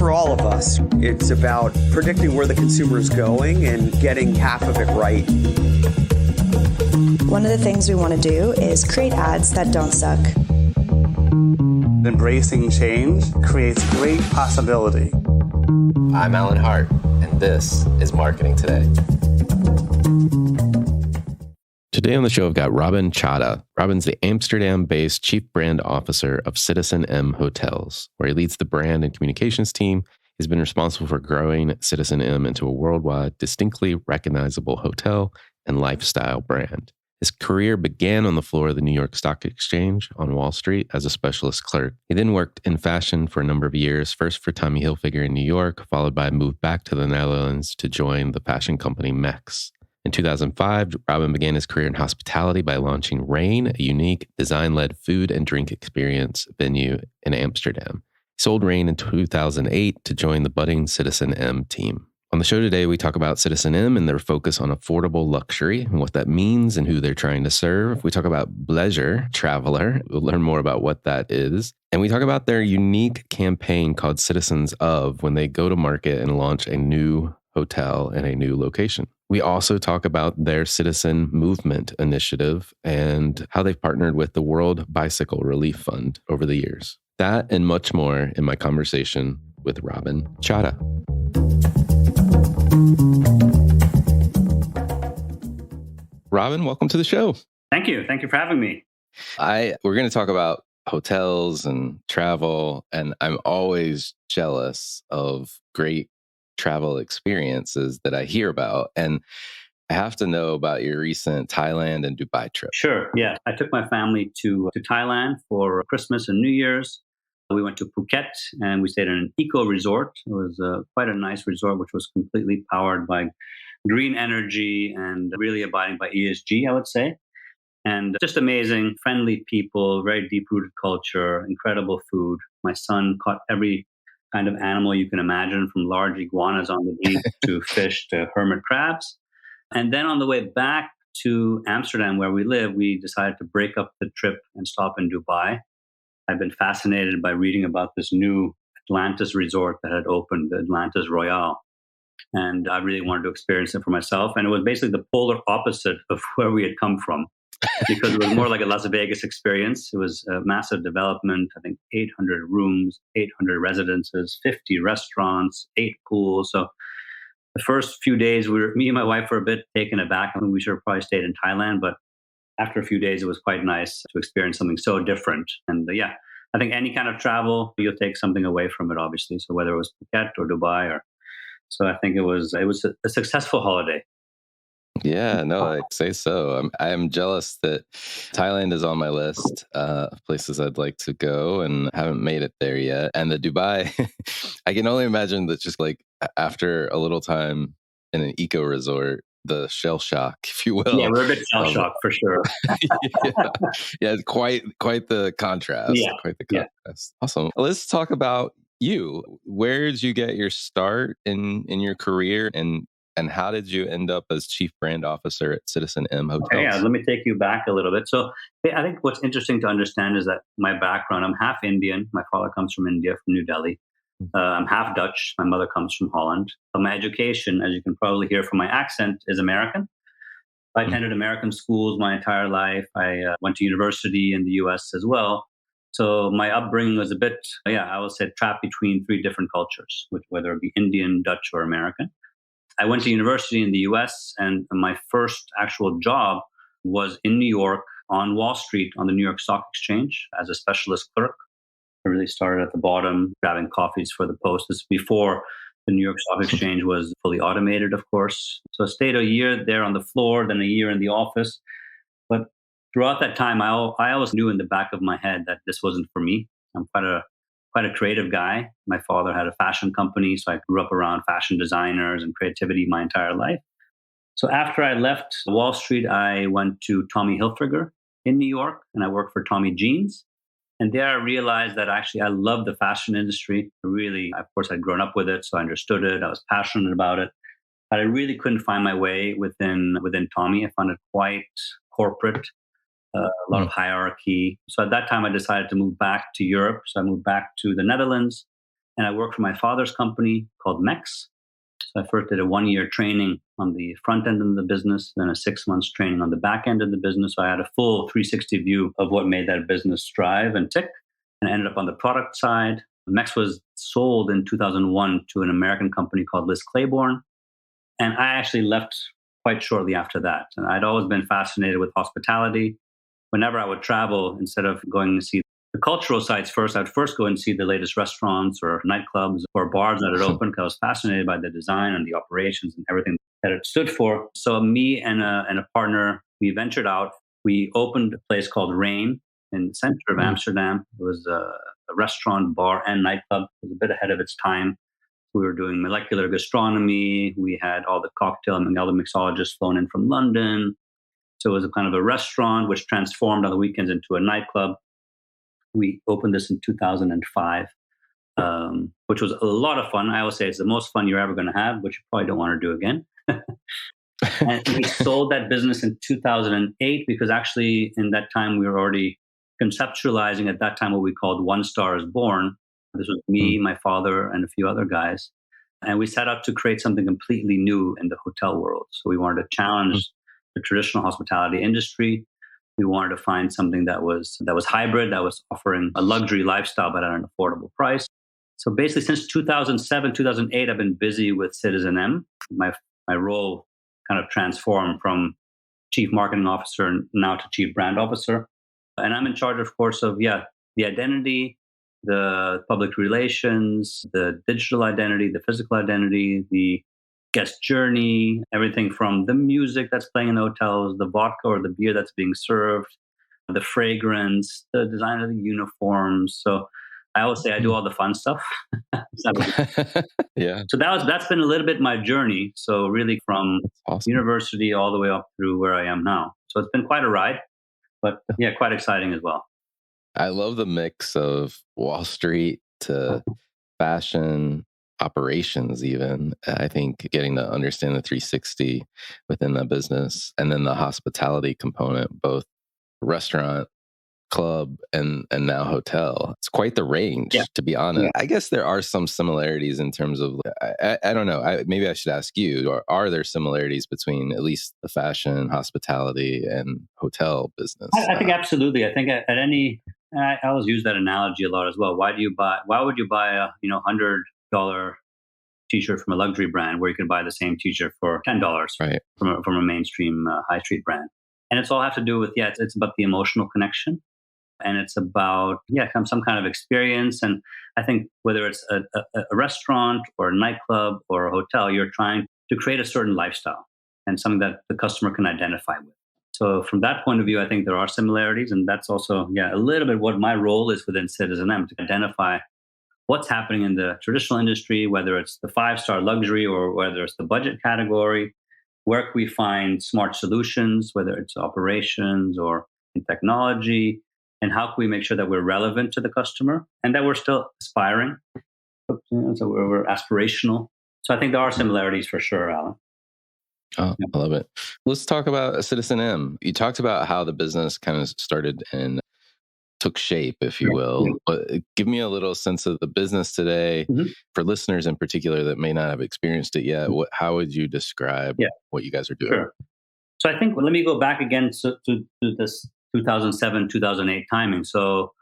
for all of us. It's about predicting where the consumer is going and getting half of it right. One of the things we want to do is create ads that don't suck. Embracing change creates great possibility. I'm Alan Hart, and this is Marketing Today. Today on the show, I've got Robin Chadha. Robin's the Amsterdam-based Chief Brand Officer of citizenM Hotels, where he leads the brand and communications team. He's been responsible for growing citizenM into a worldwide, distinctly recognizable hotel and lifestyle brand. His career began on the floor of the New York Stock Exchange on Wall Street as a specialist clerk. He then worked in fashion for a number of years, first for Tommy Hilfiger in New York, followed by a move back to the Netherlands to join the fashion company Mexx. In 2005, Robin began his career in hospitality by launching Rain, a unique design-led food and drink experience venue in Amsterdam. He sold Rain in 2008 to join the budding citizenM team. On the show today, we talk about citizenM and their focus on affordable luxury and what that means and who they're trying to serve. We talk about Bleisure Traveler. We'll learn more about what that is. And we talk about their unique campaign called citizensOf when they go to market and launch a new hotel in a new location. We also talk about their citizen movement initiative and how they've partnered with the World Bicycle Relief Fund over the years. That and much more in my conversation with Robin Chadha. Robin, welcome to the show. Thank you. Thank you for having me. We're going to talk about hotels and travel, and I'm always jealous of great travel experiences that I hear about. And I have to know about your recent Thailand and Dubai trip. Sure. Yeah. I took my family to Thailand for Christmas and New Year's. We went to Phuket and we stayed in an eco resort. It was quite a nice resort, which was completely powered by green energy and really abiding by ESG, I would say. And just amazing, friendly people, very deep-rooted culture, incredible food. My son caught every kind of animal you can imagine, from large iguanas on the beach to fish to hermit crabs. And then on the way back to Amsterdam, where we live, we decided to break up the trip and stop in Dubai. I've been fascinated by reading about this new Atlantis resort that had opened, the Atlantis Royale. And I really wanted to experience it for myself. And it was basically the polar opposite of where we had come from, because it was more like a Las Vegas experience. It was a massive development, I think 800 rooms, 800 residences, 50 restaurants, 8 pools. So the first few days, me and my wife were a bit taken aback. I mean, we should have probably stayed in Thailand, but after a few days, it was quite nice to experience something so different. And I think any kind of travel, you'll take something away from it, obviously. So whether it was Phuket or Dubai, so I think it was a successful holiday. Yeah, no, I'd say so. I'm jealous that Thailand is on my list of places I'd like to go and haven't made it there yet. And the Dubai, I can only imagine that just like after a little time in an eco resort, the shell shock, if you will. Yeah, we're a bit shell shocked for sure. yeah, quite the contrast. Yeah. Quite the contrast. Yeah. Awesome. Let's talk about you. Where did you get your start in your career, and how did you end up as Chief Brand Officer at citizenM Hotels? Okay, yeah, let me take you back a little bit. So I think what's interesting to understand is that my background, I'm half Indian. My father comes from India, from New Delhi. I'm half Dutch. My mother comes from Holland. But my education, as you can probably hear from my accent, is American. I attended American schools my entire life. I went to university in the US as well. So my upbringing was a bit, I would say, trapped between 3 different cultures, whether it be Indian, Dutch, or American. I went to university in the US, and my first actual job was in New York on Wall Street on the New York Stock Exchange as a specialist clerk. I really started at the bottom, grabbing coffees for the Post. This is before the New York Stock Exchange was fully automated, of course. So I stayed a year there on the floor, then a year in the office. But throughout that time, I always knew in the back of my head that this wasn't for me. I'm quite a creative guy. My father had a fashion company, so I grew up around fashion designers and creativity my entire life. So after I left Wall Street, I went to Tommy Hilfiger in New York, and I worked for Tommy Jeans. And there I realized that actually I love the fashion industry. Really, of course, I'd grown up with it, so I understood it. I was passionate about it. But I really couldn't find my way within Tommy. I found it quite corporate, a lot of hierarchy. So at that time, I decided to move back to Europe. So I moved back to the Netherlands. And I worked for my father's company called Mexx. So I first did a 1-year training on the front end of the business, then a 6 months training on the back end of the business. So I had a full 360 view of what made that business strive and tick, and I ended up on the product side. Mexx was sold in 2001 to an American company called Liz Claiborne. And I actually left quite shortly after that. And I'd always been fascinated with hospitality. Whenever I would travel, instead of going to see the cultural sites first, I'd first go and see the latest restaurants or nightclubs or bars that had opened, because I was fascinated by the design and the operations and everything that it stood for. So me and a partner, we ventured out. We opened a place called Rain in the center of Amsterdam. It was a restaurant, bar, and nightclub. It was a bit ahead of its time. We were doing molecular gastronomy. We had all the cocktail and all the mixologists flown in from London. So it was a kind of a restaurant which transformed on the weekends into a nightclub. We opened this in 2005, which was a lot of fun. I always say it's the most fun you're ever going to have, which you probably don't want to do again. And we sold that business in 2008 because actually in that time we were already conceptualizing at that time what we called One Star is Born. This was me, my father, and a few other guys. And we set out to create something completely new in the hotel world. So we wanted to challenge the traditional hospitality industry. We wanted to find something that was hybrid, that was offering a luxury lifestyle, but at an affordable price. So basically, since 2007, 2008, I've been busy with citizenM. My role kind of transformed from Chief Marketing Officer now to Chief Brand Officer. And I'm in charge, of course, of, the identity, the public relations, the digital identity, the physical identity, the guest journey, everything from the music that's playing in the hotels, the vodka or the beer that's being served, the fragrance, the design of the uniforms. So I always say I do all the fun stuff. Yeah. So that's been a little bit my journey. So really from university all the way up through where I am now. So it's been quite a ride, but quite exciting as well. I love the mix of Wall Street to fashion, operations even. I think getting to understand the 360 within that business, and then the hospitality component, both restaurant, club, and now hotel. It's quite the range, to be honest. I guess there are some similarities in terms of, I don't know, maybe I should ask you, or are there similarities between at least the fashion, hospitality, and hotel business? I think absolutely. I think at any, I always use that analogy a lot as well. Why would you buy a $100 t-shirt from a luxury brand where you can buy the same t-shirt for $10 from a mainstream high street brand? And it's all have to do with, it's about the emotional connection, and it's about some kind of experience. And I think whether it's a restaurant or a nightclub or a hotel, you're trying to create a certain lifestyle and something that the customer can identify with. So from that point of view, I think there are similarities, and that's also a little bit what my role is within citizenM, to identify what's happening in the traditional industry, whether it's the 5-star luxury or whether it's the budget category. Where can we find smart solutions, whether it's operations or in technology, and how can we make sure that we're relevant to the customer and that we're still aspiring? So we're aspirational. So I think there are similarities for sure, Alan. Oh, I love it. Let's talk about citizenM. You talked about how the business kind of started and took shape, if you will. But give me a little sense of the business today for listeners in particular that may not have experienced it yet. How would you describe what you guys are doing? Sure. So I think, let me go back again to this 2007, 2008 timing. So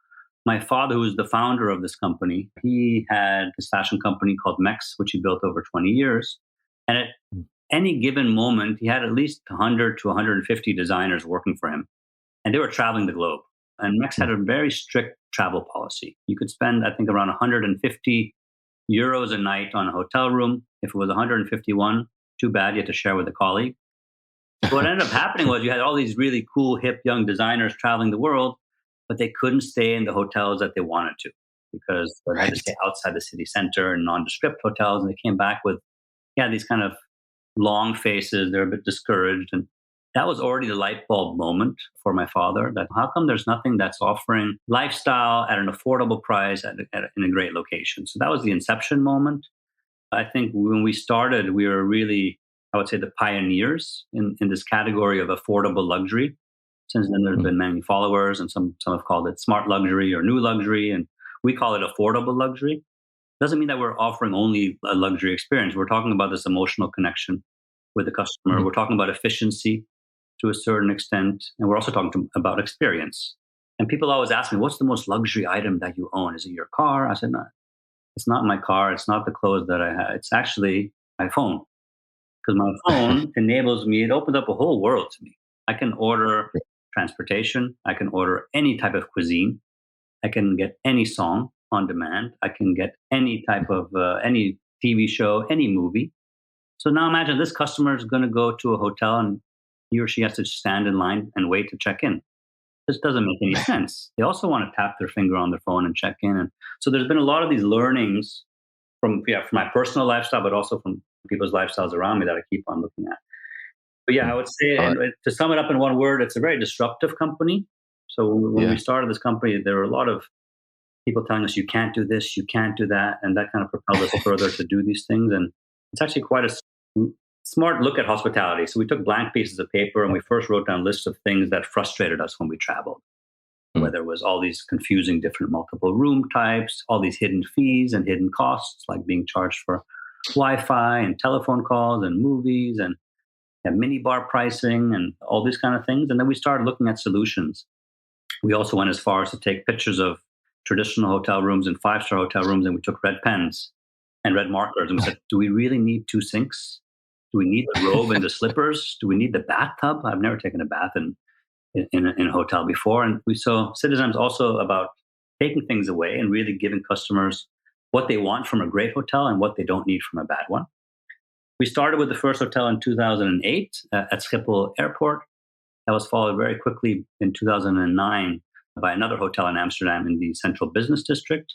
my father, who was the founder of this company, he had this fashion company called Mexx, which he built over 20 years. And at any given moment, he had at least 100 to 150 designers working for him. And they were traveling the globe. And Mexx had a very strict travel policy. You could spend, I think, around 150 euros a night on a hotel room. If it was 151, too bad, you had to share with a colleague. So what ended up happening was you had all these really cool, hip, young designers traveling the world, but they couldn't stay in the hotels that they wanted to because they had to stay outside the city center and nondescript hotels. And they came back with, these kind of long faces. They're a bit discouraged. And that was already the light bulb moment for my father, that how come there's nothing that's offering lifestyle at an affordable price in a great location? So that was the inception moment. I think when we started, we were really, I would say, the pioneers in this category of affordable luxury. Since then, there's been many followers, and some have called it smart luxury or new luxury, and we call it affordable luxury. Doesn't mean that we're offering only a luxury experience. We're talking about this emotional connection with the customer. Mm-hmm. We're talking about efficiency to a certain extent. And we're also talking about experience. And people always ask me, what's the most luxury item that you own? Is it your car? I said, no, it's not my car. It's not the clothes that I have. It's actually my phone. Because my phone enables me, it opens up a whole world to me. I can order transportation. I can order any type of cuisine. I can get any song on demand. I can get any type of, any TV show, any movie. So now imagine this customer is going to go to a hotel and he or she has to stand in line and wait to check in. This doesn't make any sense. They also want to tap their finger on their phone and check in. And so there's been a lot of these learnings from my personal lifestyle, but also from people's lifestyles around me that I keep on looking at. But yeah, I would say, to sum it up in one word, it's a very disruptive company. So when we started this company, there were a lot of people telling us, you can't do this, you can't do that. And that kind of propelled us further to do these things. And it's actually quite a smart look at hospitality. So we took blank pieces of paper and we first wrote down lists of things that frustrated us when we traveled. Whether it was all these confusing different multiple room types, all these hidden fees and hidden costs, like being charged for Wi-Fi and telephone calls and movies and minibar pricing and all these kind of things. And then we started looking at solutions. We also went as far as to take pictures of traditional hotel rooms and five-star hotel rooms, and we took red pens and red markers, and we said, do we really need 2 sinks? Do we need the robe and the slippers? Do we need the bathtub? I've never taken a bath in a hotel before. And so citizenM is also about taking things away and really giving customers what they want from a great hotel and what they don't need from a bad one. We started with the first hotel in 2008 at Schiphol Airport. That was followed very quickly in 2009 by another hotel in Amsterdam in the central business district.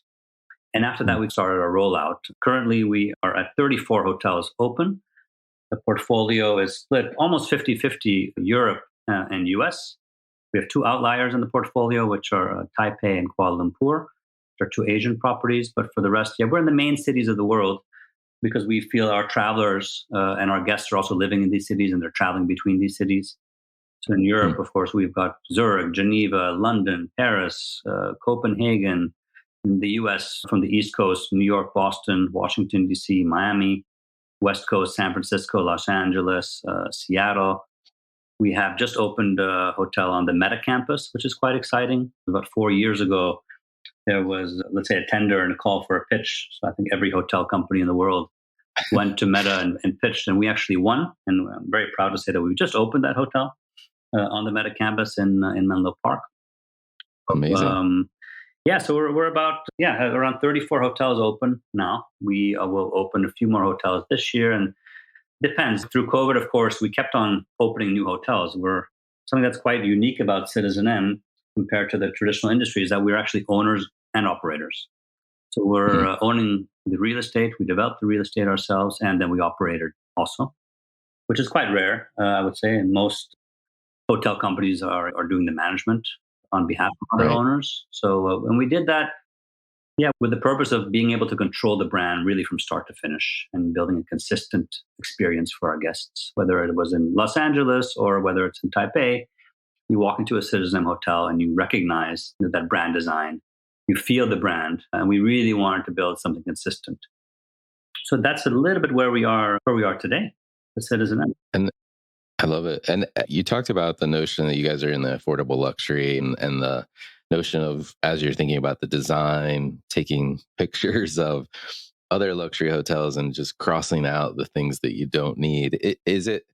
And after that, we started our rollout. Currently, we are at 34 hotels open. The portfolio is split almost 50-50 Europe and US. We have 2 outliers in the portfolio, which are Taipei and Kuala Lumpur. There are 2 Asian properties, but for the rest, we're in the main cities of the world because we feel our travelers and our guests are also living in these cities and they're traveling between these cities. So in Europe, of course, we've got Zurich, Geneva, London, Paris, Copenhagen. In the US, from the East Coast, New York, Boston, Washington, D.C., Miami, West Coast, San Francisco, Los Angeles, Seattle. We have just opened a hotel on the Meta campus, which is quite exciting. About 4 years ago, there was, let's say, a tender and a call for a pitch. So I think every hotel company in the world went to Meta and pitched, and we actually won. And I'm very proud to say that we just opened that hotel on the Meta campus in Menlo Park. Amazing. So we're about around 34 hotels open now. We will open a few more hotels this year, and depends. Through COVID, of course, we kept on opening new hotels. We're something that's quite unique about citizenM compared to the traditional industry is that we're actually owners and operators. So we're owning the real estate. We develop the real estate ourselves, and then we operate it also, which is quite rare, I would say. And most hotel companies are doing the management on behalf of their owners. So when we did that, with the purpose of being able to control the brand really from start to finish and building a consistent experience for our guests, whether it was in Los Angeles or whether it's in Taipei, you walk into a citizenM hotel and you recognize that brand design, you feel the brand, and we really wanted to build something consistent. So that's a little bit where we are today with citizenM. And I love it. And you talked about the notion that you guys are in the affordable luxury and the notion of, as you're thinking about the design, taking pictures of other luxury hotels and just crossing out the things that you don't need. Is it,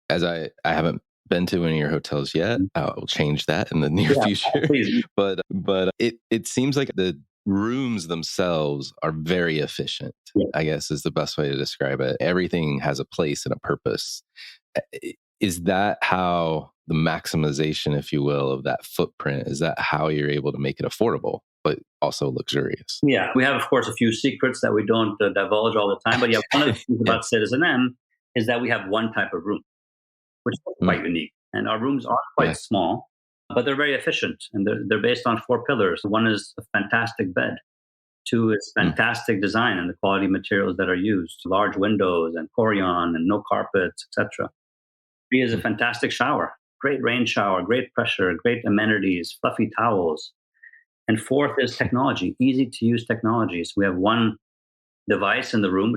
as I haven't been to any of your hotels yet, I will change that in the near future. Please. But it seems like the rooms themselves are very efficient, I guess is the best way to describe it. Everything has a place and a purpose. Is that how the maximization, if you will, of that footprint, is that how you're able to make it affordable, but also luxurious? Yeah, we have, of course, a few secrets that we don't divulge all the time. But one of the things about citizenM is that we have one type of room, which is quite unique. And our rooms are quite small, but they're very efficient. And they're based on 4 pillars. One is a fantastic bed. 2 is fantastic design and the quality materials that are used. Large windows and Corian and no carpets, etc. 3 is a fantastic shower. Great rain shower, great pressure, great amenities, fluffy towels. And 4th is technology, easy to use technology. So we have one device in the room,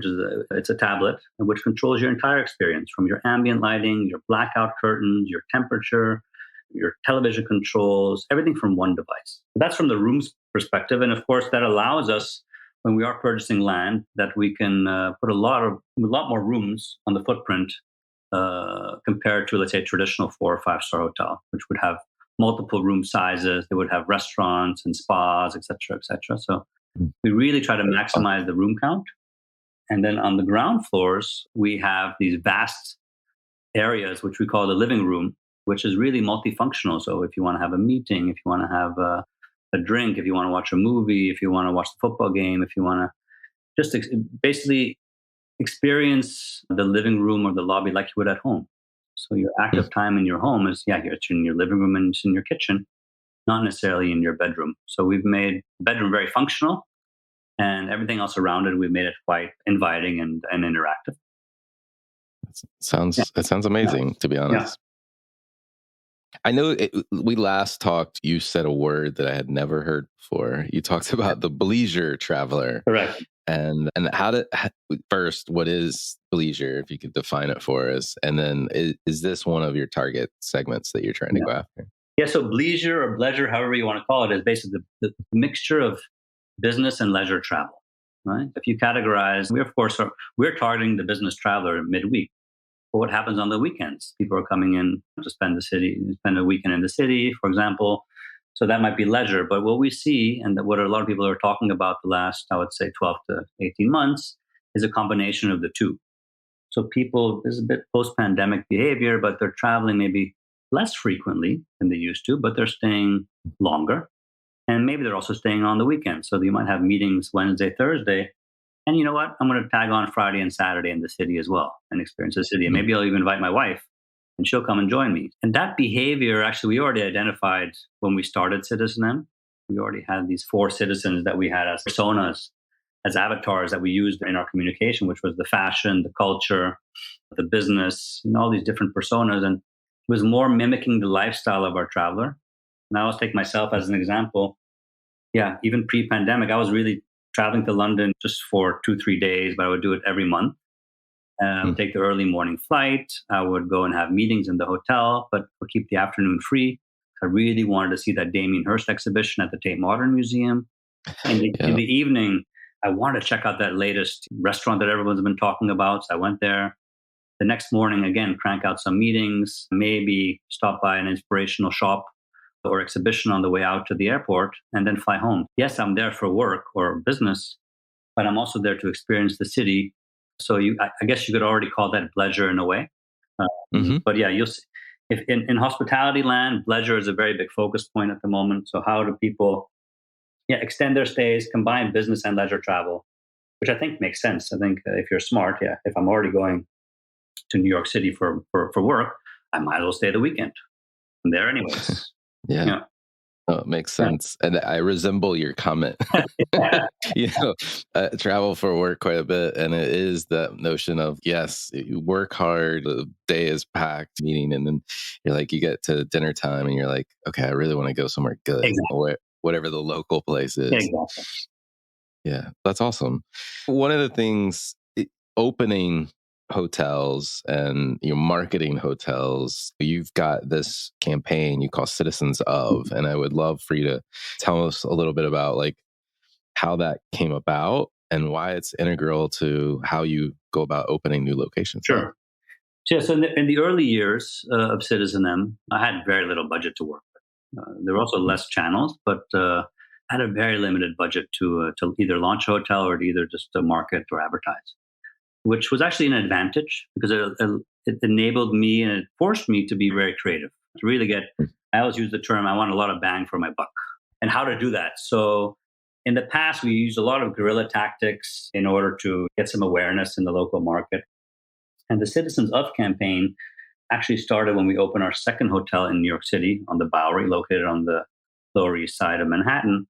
it's a tablet, which controls your entire experience, from your ambient lighting, your blackout curtains, your temperature, your television controls, everything from one device. That's from the room's perspective. And of course, that allows us, when we are purchasing land, that we can put a lot more rooms on the footprint compared to, let's say, a traditional 4 or 5-star hotel, which would have multiple room sizes. They would have restaurants and spas, et cetera, et cetera. So we really try to maximize the room count. And then on the ground floors, we have these vast areas, which we call the living room, which is really multifunctional. So if you want to have a meeting, if you want to have a drink, if you want to watch a movie, if you want to watch the football game, if you want to just basically experience the living room or the lobby like you would at home. So your active time in your home is, it's in your living room and it's in your kitchen, not necessarily in your bedroom. So we've made the bedroom very functional, and everything else around it, we've made it quite inviting and interactive. It sounds amazing, to be honest. I know we last talked, you said a word that I had never heard before. You talked about the bleisure traveler. Correct. And first, what is bleisure, if you could define it for us? And then is this one of your target segments that you're trying to go after? Yeah, so bleisure or bleisure, however you want to call it, is basically the mixture of business and leisure travel, right? If you categorize, we're targeting the business traveler midweek. But what happens on the weekends? People are coming in to spend a weekend in the city, for example. So that might be leisure. But what we see, and what a lot of people are talking about the last, I would say, 12 to 18 months, is a combination of the two. So people, there's a bit post-pandemic behavior, but they're traveling maybe less frequently than they used to, but they're staying longer. And maybe they're also staying on the weekend. So you might have meetings Wednesday, Thursday. And you know what? I'm going to tag on Friday and Saturday in the city as well and experience the city. And maybe I'll even invite my wife and she'll come and join me. And that behavior, actually, we already identified when we started citizenM. We already had these 4 citizens that we had as personas, as avatars that we used in our communication, which was the fashion, the culture, the business, all these different personas. And it was more mimicking the lifestyle of our traveler. And I always take myself as an example. Yeah, even pre-pandemic, I was really traveling to London just for 2-3 days, but I would do it every month. Take the early morning flight. I would go and have meetings in the hotel, but would keep the afternoon free. I really wanted to see that Damien Hirst exhibition at the Tate Modern Museum. In the evening, I wanted to check out that latest restaurant that everyone's been talking about. So I went there. The next morning, again, crank out some meetings, maybe stop by an inspirational shop or exhibition on the way out to the airport, and then fly home. Yes, I'm there for work or business, but I'm also there to experience the city. So I guess you could already call that pleasure in a way. But yeah, you'll see, if in hospitality land, pleasure is a very big focus point at the moment. So how do people extend their stays, combine business and leisure travel, which I think makes sense. I think if you're smart, if I'm already going to New York City for work, I might as well stay the weekend. I'm there anyways. Oh, it makes sense. And I resemble your comment. Travel for work quite a bit. And it is that notion of, yes, you work hard, the day is packed, meeting, and then you're like, you get to dinner time and you're like, okay, I really want to go somewhere good, or whatever the local place is. Exactly. Yeah, that's awesome. One of the things, opening hotels and marketing hotels, you've got this campaign you call citizensOf, and I would love for you to tell us a little bit about how that came about and why it's integral to how you go about opening new locations. Sure. So in the early years of citizenM, I had very little budget to work with. There were also less channels, but I had a very limited budget to either launch a hotel or to either just to market or advertise, which was actually an advantage because it enabled me and it forced me to be very creative, to really I always use the term, I want a lot of bang for my buck. And how to do that. So in the past, we used a lot of guerrilla tactics in order to get some awareness in the local market. And the citizensOf campaign actually started when we opened our second hotel in New York City on the Bowery, located on the Lower East Side of Manhattan.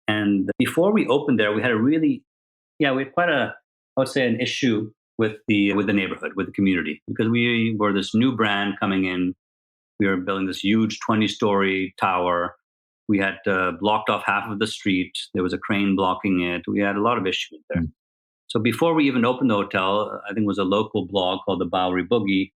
And before we opened there, we had we had quite I would say, an issue with the neighborhood, with the community, because we were this new brand coming in. We were building this huge 20-story tower. We had blocked off half of the street. There was a crane blocking it. We had a lot of issues there. So before we even opened the hotel, I think it was a local blog called the Bowery Boogie.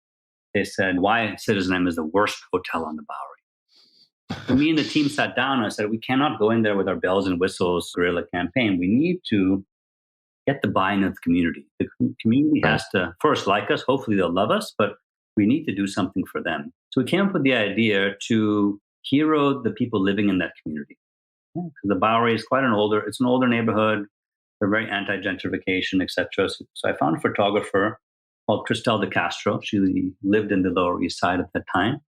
They said, why citizenM is the worst hotel on the Bowery. So me and the team sat down and I said, we cannot go in there with our bells and whistles guerrilla campaign. We need to get the buy-in of the community. The community has to first like us. Hopefully they'll love us, but we need to do something for them. So we came up with the idea to hero the people living in that community. Because the Bowery is it's an older neighborhood. They're very anti-gentrification, etc. So I found a photographer called Cristel de Castro. She lived in the Lower East Side at that time.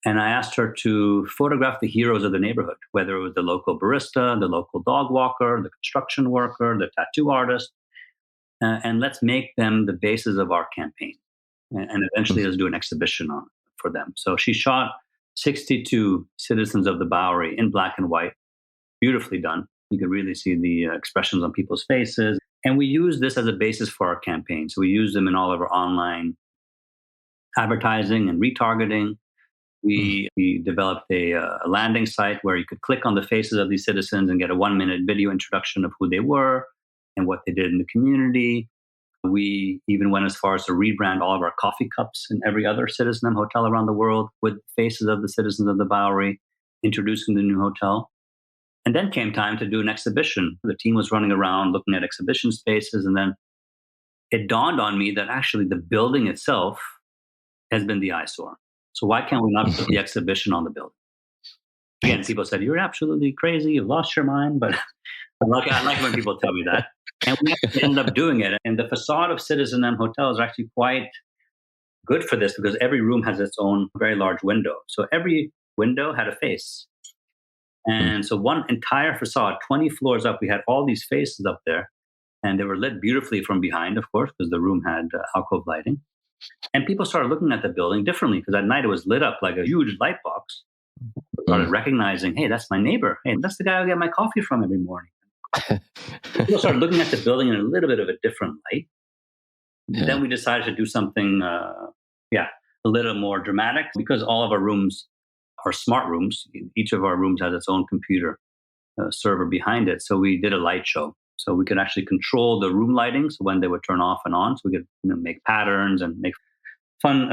And I asked her to photograph the heroes of the neighborhood, whether it was the local barista, the local dog walker, the construction worker, the tattoo artist. And let's make them the basis of our campaign. And eventually let's do an exhibition for them. So she shot 62 citizens of the Bowery in black and white, beautifully done. You could really see the expressions on people's faces. And we use this as a basis for our campaign. So we use them in all of our online advertising and retargeting. We developed a landing site where you could click on the faces of these citizens and get a 1-minute video introduction of who they were and what they did in the community. We even went as far as to rebrand all of our coffee cups in every other citizenM hotel around the world with faces of the citizens of the Bowery, introducing the new hotel. And then came time to do an exhibition. The team was running around looking at exhibition spaces. And then it dawned on me that actually the building itself has been the eyesore. So why can't we not put the exhibition on the building? Again, people said, you're absolutely crazy. You've lost your mind. But I like when people tell me that. And we actually ended up doing it. And the facade of citizenM Hotel is actually quite good for this because every room has its own very large window. So every window had a face. And so one entire facade, 20 floors up, we had all these faces up there. And they were lit beautifully from behind, of course, because the room had alcove lighting. And people started looking at the building differently because at night it was lit up like a huge light box. Started recognizing, hey, that's my neighbor. Hey, that's the guy I get my coffee from every morning. People started looking at the building in a little bit of a different light. Yeah. Then we decided to do something, a little more dramatic because all of our rooms are smart rooms. Each of our rooms has its own computer server behind it. So we did a light show. So we could actually control the room lighting. So when they would turn off and on, so we could make patterns and make fun,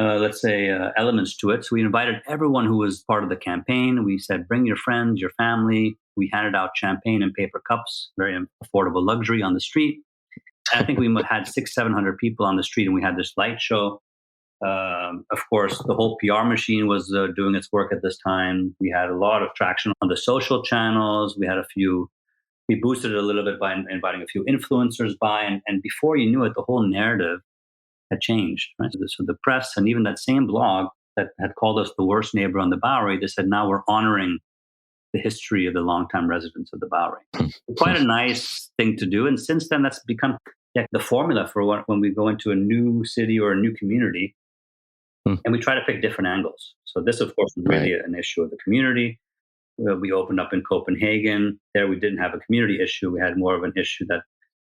elements to it. So we invited everyone who was part of the campaign. We said, bring your friends, your family. We handed out champagne in paper cups, very affordable luxury on the street. I think we had 600-700 people on the street, and we had this light show. Of course, the whole PR machine was doing its work at this time. We had a lot of traction on the social channels. We boosted it a little bit by inviting a few influencers by, and before you knew it, the whole narrative had changed. Right? So the press and even that same blog that had called us the worst neighbor on the Bowery, they said, now we're honoring the history of the longtime residents of the Bowery. Quite a nice thing to do. And since then, that's become the formula for when we go into a new city or a new community, and we try to pick different angles. So this, of course, is really an issue of the community. We opened up in Copenhagen. There we didn't have a community issue. We had more of an issue that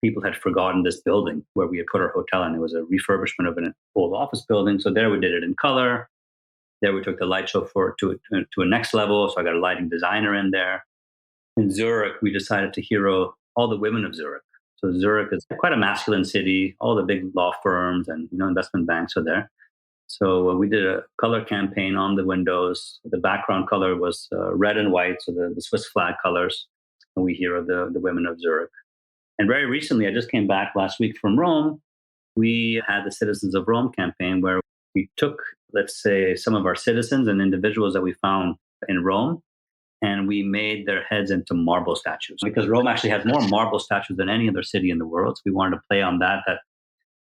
people had forgotten this building where we had put our hotel in. It was a refurbishment of an old office building. So there we did it in color. There we took the light show to a next level. So I got a lighting designer in there. In Zurich, we decided to hero all the women of Zurich. So Zurich is quite a masculine city. All the big law firms and investment banks are there. So we did a color campaign on the windows. The background color was red and white, so the Swiss flag colors. And we hero the women of Zurich. And very recently, I just came back last week from Rome. We had the Citizens of Rome campaign where we took, let's say, some of our citizens and individuals that we found in Rome, and we made their heads into marble statues. Because Rome actually has more marble statues than any other city in the world. So we wanted to play on that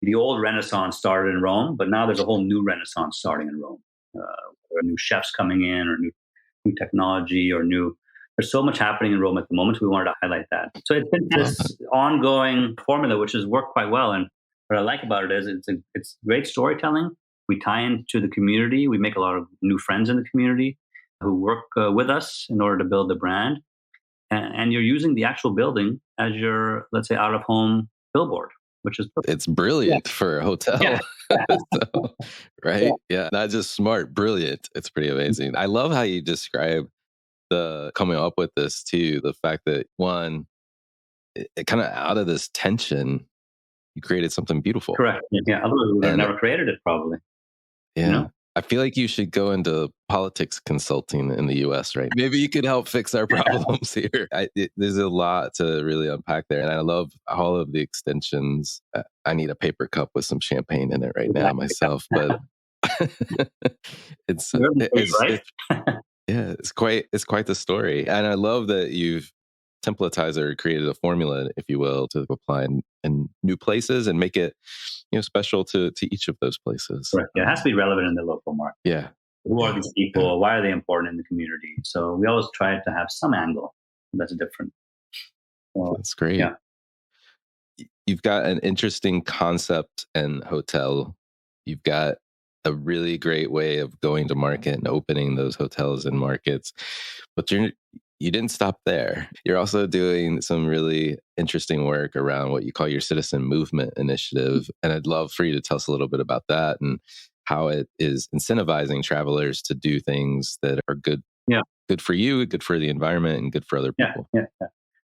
the old Renaissance started in Rome, but now there's a whole new Renaissance starting in Rome. There are new chefs coming in, or new technology, or there's so much happening in Rome at the moment. We wanted to highlight that. So it's been this ongoing formula, which has worked quite well. And what I like about it is it's great storytelling. We tie into the community. We make a lot of new friends in the community who work with us in order to build the brand. And you're using the actual building as your, let's say, out-of-home billboard, which is perfect. It's brilliant for a hotel. Yeah. So, right? Yeah. Not just smart, brilliant. It's pretty amazing. I love how you describe the coming up with this too. The fact that one, it kind of out of this tension You created something beautiful. Correct. Yeah. Otherwise, we would have never created it, probably. Yeah. You know? I feel like you should go into politics consulting in the US, right? Maybe you could help fix our problems here. There's a lot to really unpack there. And I love all of the extensions. I need a paper cup with some champagne in it right now myself, but it's right? yeah, it's quite the story. And I love that you've templatized or created a formula, if you will, to apply in new places and make it, special to each of those places. Right. Yeah, it has to be relevant in the local market. Yeah. Who are these people? Yeah. Why are they important in the community? So we always try to have some angle that's different. So, that's great. Yeah. You've got an interesting concept and hotel. You've got a really great way of going to market and opening those hotels and markets, but you didn't stop there. You're also doing some really interesting work around what you call your citizen movement initiative. And I'd love for you to tell us a little bit about that and how it is incentivizing travelers to do things that are good, good for you, good for the environment, and good for other people. Yeah.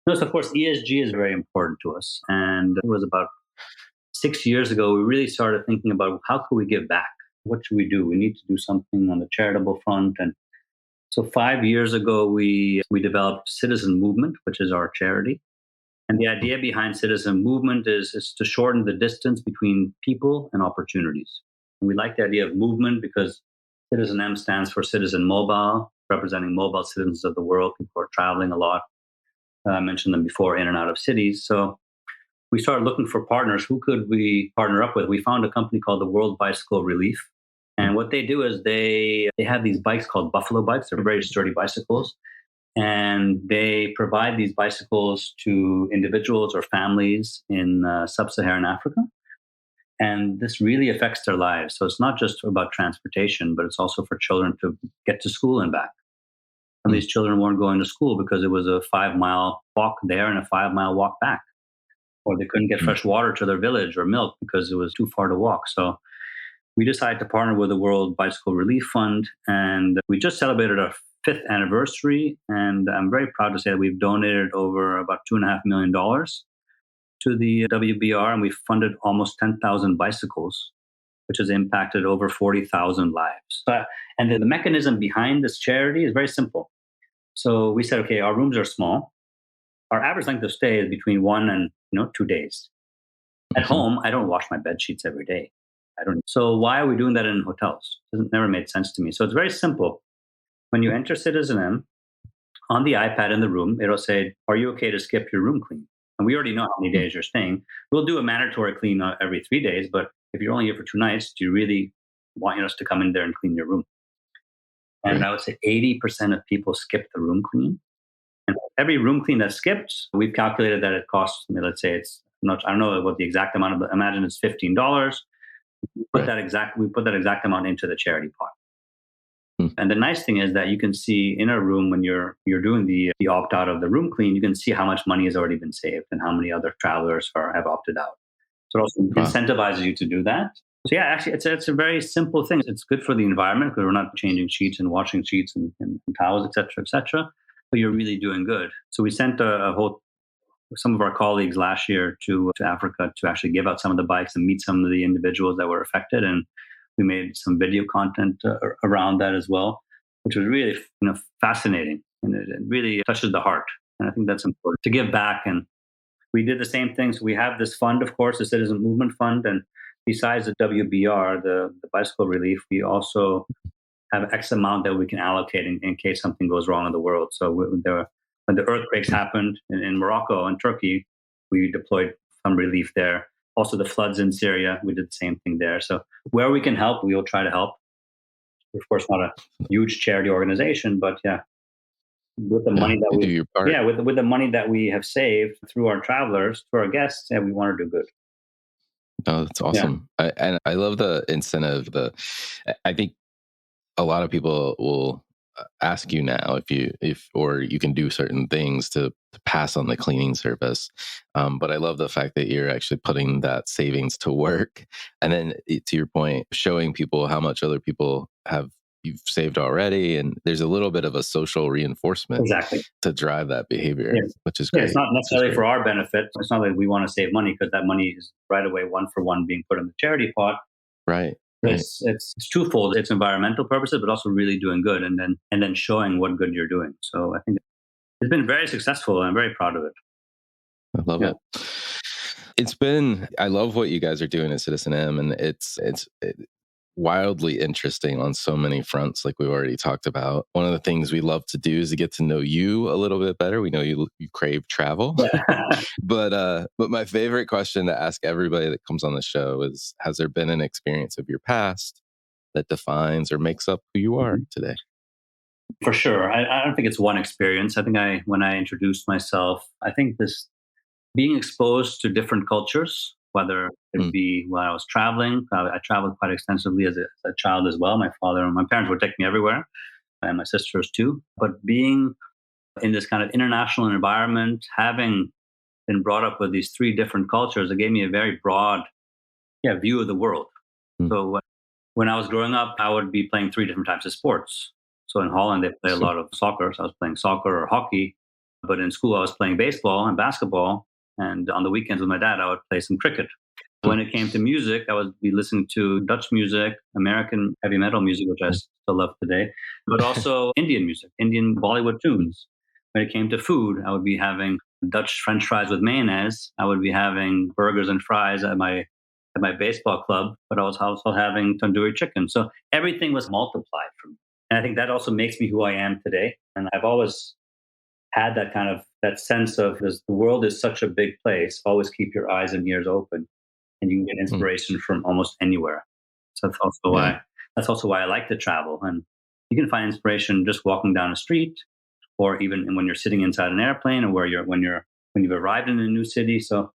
No, so of course, ESG is very important to us. And it was about 6 years ago, we really started thinking about how could we give back? What should we do? We need to do something on the charitable front. And so 5 years ago, we developed Citizen Movement, which is our charity. And the idea behind Citizen Movement is to shorten the distance between people and opportunities. And we like the idea of movement because citizenM stands for Citizen Mobile, representing mobile citizens of the world. People are traveling a lot. I mentioned them before, in and out of cities. So we started looking for partners. Who could we partner up with? We found a company called the World Bicycle Relief. And what they do is they have these bikes called buffalo bikes. They're very sturdy bicycles. And they provide these bicycles to individuals or families in sub-Saharan Africa. And this really affects their lives. So it's not just about transportation, but it's also for children to get to school and back. And these children weren't going to school because it was a 5-mile walk there and a 5-mile walk back. Or they couldn't get fresh water to their village or milk because it was too far to walk. So we decided to partner with the World Bicycle Relief Fund, and we just celebrated our 5th anniversary. And I'm very proud to say that we've donated over about $2.5 million to the WBR, and we've funded almost 10,000 bicycles, which has impacted over 40,000 lives. And the mechanism behind this charity is very simple. So we said, okay, our rooms are small. Our average length of stay is between 1 and 2 days. At home, I don't wash my bed sheets every day. So why are we doing that in hotels? It never made sense to me. So it's very simple. When you enter citizenM, on the iPad in the room, it'll say, are you okay to skip your room clean? And we already know how many days you're staying. We'll do a mandatory clean every 3 days, but if you're only here for 2 nights, do you really want us to come in there and clean your room? And I would say 80% of people skip the room clean. And every room clean that's skipped, we've calculated that it costs, let's say I don't know what the exact amount, but imagine it's $15. We put that exact amount into the charity pot. And the nice thing is that you can see in a room when you're doing the opt out of the room clean, you can see how much money has already been saved and how many other travelers have opted out. So it also incentivizes you to do that. So yeah, actually, it's a very simple thing. It's good for the environment because we're not changing sheets and washing sheets and towels, et cetera, but you're really doing good. So we sent some of our colleagues last year to Africa to actually give out some of the bikes and meet some of the individuals that were affected. And we made some video content around that as well, which was really fascinating. And it really touches the heart. And I think that's important to give back. And we did the same thing. So we have this fund, of course, the Citizen Movement Fund. And besides the WBR, the bicycle relief, we also have X amount that we can allocate in case something goes wrong in the world. So when the earthquakes happened in Morocco and Turkey, we deployed some relief there. Also, the floods in Syria, we did the same thing there. So where we can help, we will try to help. We're, of course, not a huge charity organization, but with the money that with the money that we have saved through our travelers, through our guests, we want to do good. Oh, that's awesome. And I love the incentive. I think a lot of people will ask you now or you can do certain things to pass on the cleaning service. But I love the fact that you're actually putting that savings to work. And then to your point, showing people how much other people have you've saved already. And there's a little bit of a social reinforcement Exactly. to drive that behavior, which is Yeah, great. it's not necessarily for our benefit. It's not like we want to save money because that money is right away one for one being put in the charity pot. Right. It's twofold. It's environmental purposes, but also really doing good and then showing what good you're doing. So I think it's been very successful and I'm very proud of it. I love it. I love what you guys are doing at citizenM, and it's wildly interesting on so many fronts, like we've already talked about. One of the things we love to do is to get to know you a little bit better. We know you crave travel. But my favorite question to ask everybody that comes on the show is, has there been an experience of your past that defines or makes up who you are today? For sure. I don't think it's one experience. I think when I introduced myself, I think this being exposed to different cultures, whether it be when I was traveling. I traveled quite extensively as a child as well. My father and my parents would take me everywhere, and my sisters too. But being in this kind of international environment, having been brought up with these three different cultures, it gave me a very broad view of the world. So when I was growing up, I would be playing three different types of sports. So in Holland, they play a lot of soccer. So I was playing soccer or hockey. But in school, I was playing baseball and basketball. And on the weekends with my dad, I would play some cricket. When it came to music, I would be listening to Dutch music, American heavy metal music, which I still love today, but also Indian music, Indian Bollywood tunes. When it came to food, I would be having Dutch French fries with mayonnaise. I would be having burgers and fries at my baseball club, but I was also having tandoori chicken. So everything was multiplied for me. And I think that also makes me who I am today. And I've always had that sense of, the world is such a big place, always keep your eyes and ears open, and you can get inspiration from almost anywhere. So that's also why I like to travel. And you can find inspiration just walking down a street, or even when you're sitting inside an airplane, or when you've arrived in a new city. So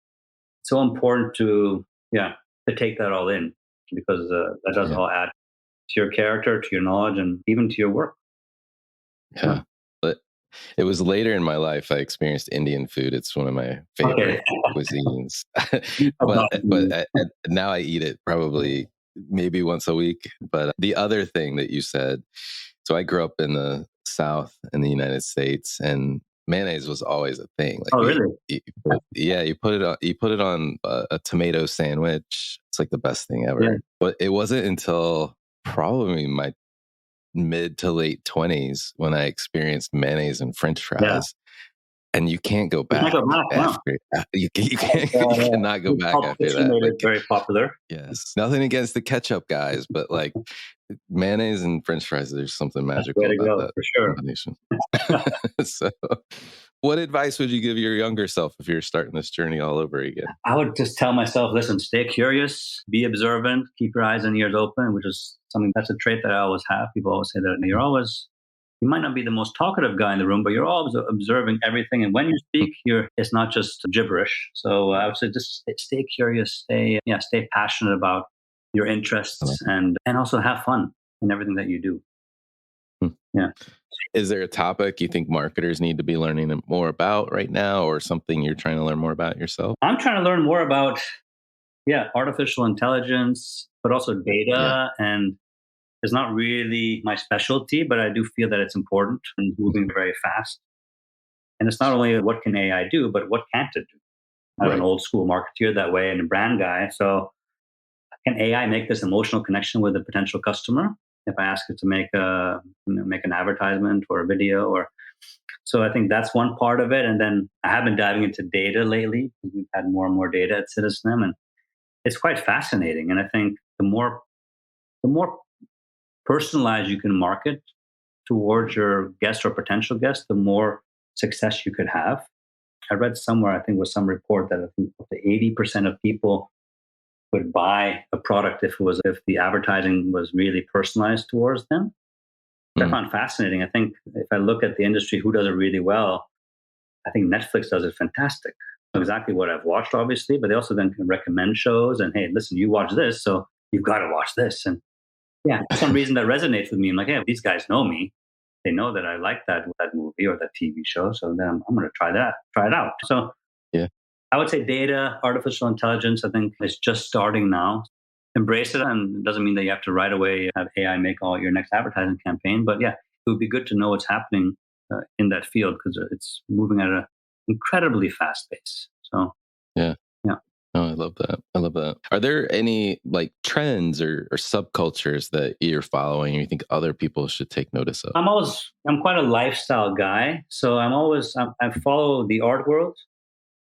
it's so important to take that all in, because that does all add to your character, to your knowledge, and even to your work. Yeah. But it was later in my life I experienced Indian food. It's one of my favorite cuisines. but now I eat it probably maybe once a week. But the other thing that you said, so I grew up in the South in the United States, and mayonnaise was always a thing. Like, really? You put it on a tomato sandwich. It's like the best thing ever. Yeah. But it wasn't until probably my mid to late 20s when I experienced mayonnaise and French fries. Yeah. And you can't go back. You cannot go back after that. Like, very popular. Yes. Nothing against the ketchup guys, but like mayonnaise and French fries, there's something magical about that for sure. combination. So, what advice would you give your younger self if you're starting this journey all over again? I would just tell myself, listen, stay curious, be observant, keep your eyes and ears open, which is that's a trait that I always have. People always say that you might not be the most talkative guy in the room, but you're always observing everything. And when you speak, it's not just gibberish. So I would say just stay curious, stay passionate about your interests, and also have fun in everything that you do. Yeah. Is there a topic you think marketers need to be learning more about right now, or something you're trying to learn more about yourself? I'm trying to learn more about, artificial intelligence, but also data. And it's not really my specialty, but I do feel that it's important and moving very fast. And it's not only what can AI do, but what can't it do? I'm an old school marketeer that way and a brand guy. So can AI make this emotional connection with a potential customer? If I ask it to make an advertisement or a video, so I think that's one part of it. And then I have been diving into data lately. We've had more and more data at citizenM, and it's quite fascinating. And I think the more personalized you can market towards your guest or potential guest, the more success you could have. I read somewhere, I think it was some report, that up to 80% of people would buy a product if the advertising was really personalized towards them. I found fascinating. I think if I look at the industry, who does it really well, I think Netflix does it fantastic. Exactly what I've watched, obviously, but they also then can recommend shows and, hey, listen, you watch this, so you've got to watch this. And for some reason that resonates with me. I'm like, hey, these guys know me. They know that I like that movie or that TV show. So then I'm going to try it out. So I would say data, artificial intelligence, I think is just starting now. embrace it. And it doesn't mean that you have to right away have AI make all your next advertising campaign. But yeah, it would be good to know what's happening in that field because it's moving at an incredibly fast pace. So Yeah. Yeah. Oh, I love that. I love that. Are there any like trends or subcultures that you're following or you think other people should take notice of? I'm quite a lifestyle guy. So I follow the art world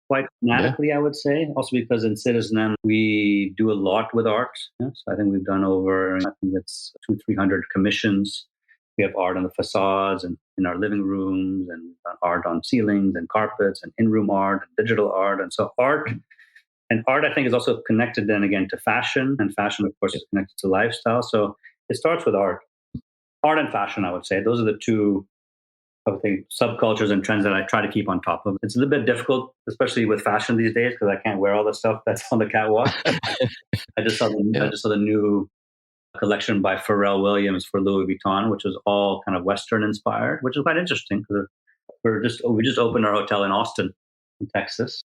quite fanatically, I would say. Also because in citizenM, we do a lot with art. Yeah? So I think we've done over, I think it's 200-300 commissions. We have art on the facades and in our living rooms and art on ceilings and carpets and in-room art and digital art. And so art, I think, is also connected then again to fashion. And fashion, of course, is connected to lifestyle. So it starts with art. Art and fashion, I would say. Those are the two, I would think, subcultures and trends that I try to keep on top of. It's a little bit difficult, especially with fashion these days, because I can't wear all the stuff that's on the catwalk. I just saw the new collection by Pharrell Williams for Louis Vuitton, which was all kind of Western inspired, which is quite interesting because we just opened our hotel in Austin, in Texas.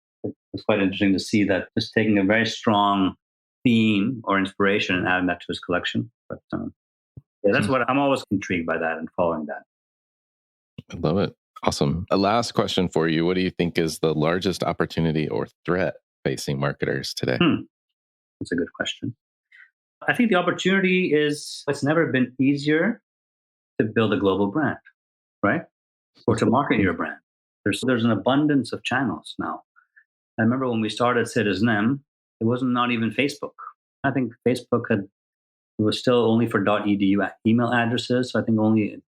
It's quite interesting to see that just taking a very strong theme or inspiration and adding that to his collection. But that's what I'm always intrigued by that and following that. I love it. Awesome. A last question for you. What do you think is the largest opportunity or threat facing marketers today? That's a good question. I think the opportunity is it's never been easier to build a global brand, right? Or to market your brand. There's an abundance of channels now. I remember when we started citizenM, it wasn't not even Facebook. I think Facebook it was still only for .edu email addresses. So I think only in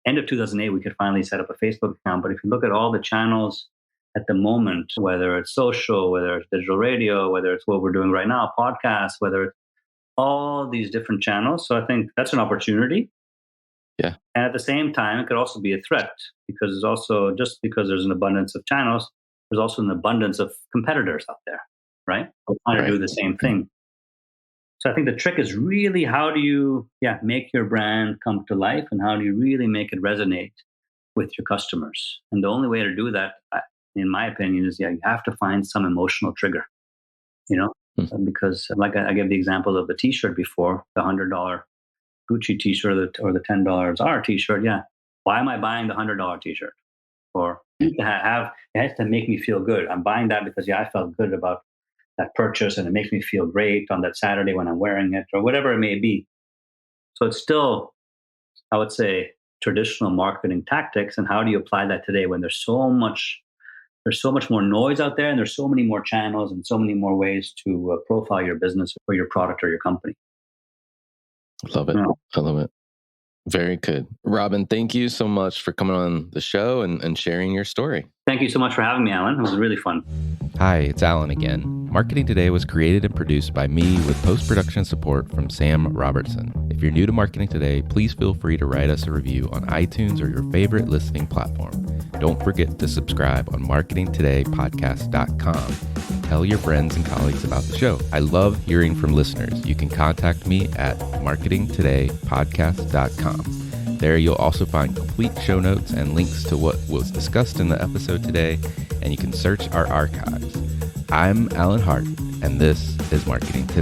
end of 2008, we could finally set up a Facebook account. But if you look at all the channels at the moment, whether it's social, whether it's digital radio, whether it's what we're doing right now, podcasts, whether it's all these different channels. So I think that's an opportunity. Yeah. And at the same time, it could also be a threat because it's also just because there's an abundance of channels, there's also an abundance of competitors out there, right? Who are trying to do the same thing. So I think the trick is really how do you make your brand come to life and how do you really make it resonate with your customers? And the only way to do that, in my opinion, is you have to find some emotional trigger, because like I gave the example of the t-shirt before, the $100 Gucci t-shirt or the $10 Zara t-shirt. Yeah. Why am I buying the $100 t-shirt? Or it has to make me feel good. I'm buying that because I felt good about that purchase and it makes me feel great on that Saturday when I'm wearing it or whatever it may be. So it's still, I would say, traditional marketing tactics. And how do you apply that today when there's so much more noise out there and there's so many more channels and so many more ways to profile your business or your product or your company? Love it. I love it. Very good. Robin, thank you so much for coming on the show and sharing your story. Thank you so much for having me, Alan. It was really fun. Hi, it's Alan again. Marketing Today was created and produced by me with post-production support from Sam Robertson. If you're new to Marketing Today, please feel free to write us a review on iTunes or your favorite listening platform. Don't forget to subscribe on marketingtodaypodcast.com. Tell your friends and colleagues about the show. I love hearing from listeners. You can contact me at marketingtodaypodcast.com. There you'll also find complete show notes and links to what was discussed in the episode today, and you can search our archives. I'm Alan Hart, and this is Marketing Today.